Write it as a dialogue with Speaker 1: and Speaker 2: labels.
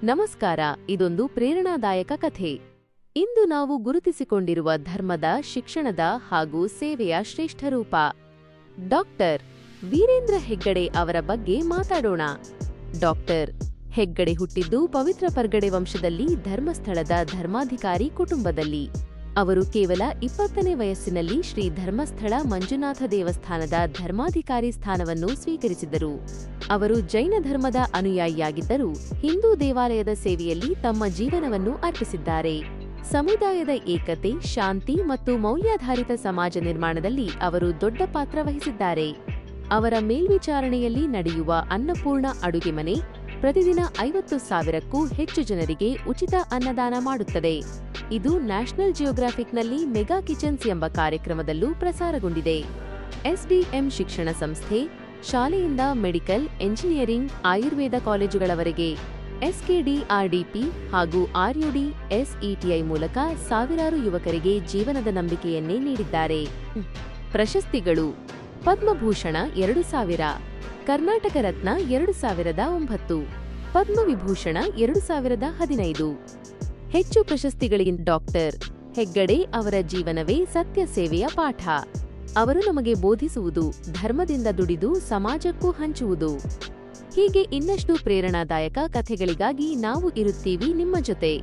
Speaker 1: ನಮಸ್ಕಾರ, ಇದೊಂದು ಪ್ರೇರಣಾದಾಯಕ ಕಥೆ. ಇಂದು ನಾವು ಗುರುತಿಸಿಕೊಂಡಿರುವ ಧರ್ಮದ, ಶಿಕ್ಷಣದ ಹಾಗೂ ಸೇವೆಯ ಶ್ರೇಷ್ಠ ರೂಪ ಡಾಕ್ಟರ್ ವೀರೇಂದ್ರ ಹೆಗ್ಗಡೆ ಅವರ ಬಗ್ಗೆ ಮಾತಾಡೋಣ. ಡಾಕ್ಟರ್ ಹೆಗ್ಗಡೆ ಹುಟ್ಟಿದ್ದು ಪವಿತ್ರ ಪರ್ಗಡೆ ವಂಶದಲ್ಲಿ ಧರ್ಮಸ್ಥಳದ ಧರ್ಮಾಧಿಕಾರಿ ಕುಟುಂಬದಲ್ಲಿ. ಅವರು ಕೇವಲ 20ನೇ ವಯಸ್ಸಿನಲ್ಲಿ ಶ್ರೀ ಧರ್ಮಸ್ಥಳ ಮಂಜುನಾಥ ದೇವಸ್ಥಾನದ ಧರ್ಮಾಧಿಕಾರಿ ಸ್ಥಾನವನ್ನು ಸ್ವೀಕರಿಸಿದರು. ಅವರು ಜೈನ ಧರ್ಮದ ಅನುಯಾಯಿಯಾಗಿದ್ದರೂ ಹಿಂದೂ ದೇವಾಲಯದ ಸೇವೆಯಲ್ಲಿ ತಮ್ಮ ಜೀವನವನ್ನು ಅರ್ಪಿಸಿದ್ದಾರೆ. ಸಮುದಾಯದ ಏಕತೆ, ಶಾಂತಿ ಮತ್ತು ಮೌಲ್ಯಾಧಾರಿತ ಸಮಾಜ ನಿರ್ಮಾಣದಲ್ಲಿ ಅವರು ದೊಡ್ಡ ಪಾತ್ರ ವಹಿಸಿದ್ದಾರೆ. ಅವರ ಮೇಲ್ವಿಚಾರಣೆಯಲ್ಲಿ ನಡೆಯುವ ಅನ್ನಪೂರ್ಣ ಅಡುಗೆ ಮನೆ ಪ್ರತಿದಿನ 50,000ಕ್ಕೂ ಹೆಚ್ಚು ಜನರಿಗೆ ಉಚಿತ ಅನ್ನದಾನ ಮಾಡುತ್ತದೆ. ಇದು ನ್ಯಾಷನಲ್ ಜಿಯೋಗ್ರಾಫಿಕ್ನಲ್ಲಿ ಮೆಗಾ ಕಿಚನ್ಸ್ ಎಂಬ ಕಾರ್ಯಕ್ರಮದಲ್ಲೂ ಪ್ರಸಾರಗೊಂಡಿದೆ. ಎಸ್ಡಿಎಂ ಶಿಕ್ಷಣ ಸಂಸ್ಥೆ, ಶಾಲೆಯಿಂದ ಮೆಡಿಕಲ್, ಎಂಜಿನಿಯರಿಂಗ್, ಆಯುರ್ವೇದ ಕಾಲೇಜುಗಳವರೆಗೆ ಎಸ್ಕೆಡಿಆರ್ಡಿಪಿ ಹಾಗೂ ಆರ್ಯುಡಿ ಎಸ್ಇಟಿಐ ಮೂಲಕ ಸಾವಿರಾರು ಯುವಕರಿಗೆ ಜೀವನದ ನಂಬಿಕೆಯನ್ನೇ ನೀಡಿದ್ದಾರೆ. ಪ್ರಶಸ್ತಿಗಳು: ಪದ್ಮಭೂಷಣ 2000, ಕರ್ನಾಟಕ ರತ್ನ 2009, ಪದ್ಮವಿಭೂಷಣ 2015. ಹೆಚ್ಚು ಪ್ರಶಸ್ತಿಗಳಿಗೆ ಡಾಕ್ಟರ್ ಹೆಗ್ಗಡೆ ಅವರ ಜೀವನವೇ ಸತ್ಯ ಸೇವೆಯ ಪಾಠ. ಅವರು ನಮಗೆ ಬೋಧಿಸುವುದು ಧರ್ಮದಿಂದ ದುಡಿದು ಸಮಾಜಕ್ಕೂ ಹಂಚುವುದು. ಹೀಗೆ ಇನ್ನಷ್ಟು ಪ್ರೇರಣಾದಾಯಕ ಕಥೆಗಳಿಗಾಗಿ ನಾವು ಇರುತ್ತೀವಿ ನಿಮ್ಮ ಜೊತೆ.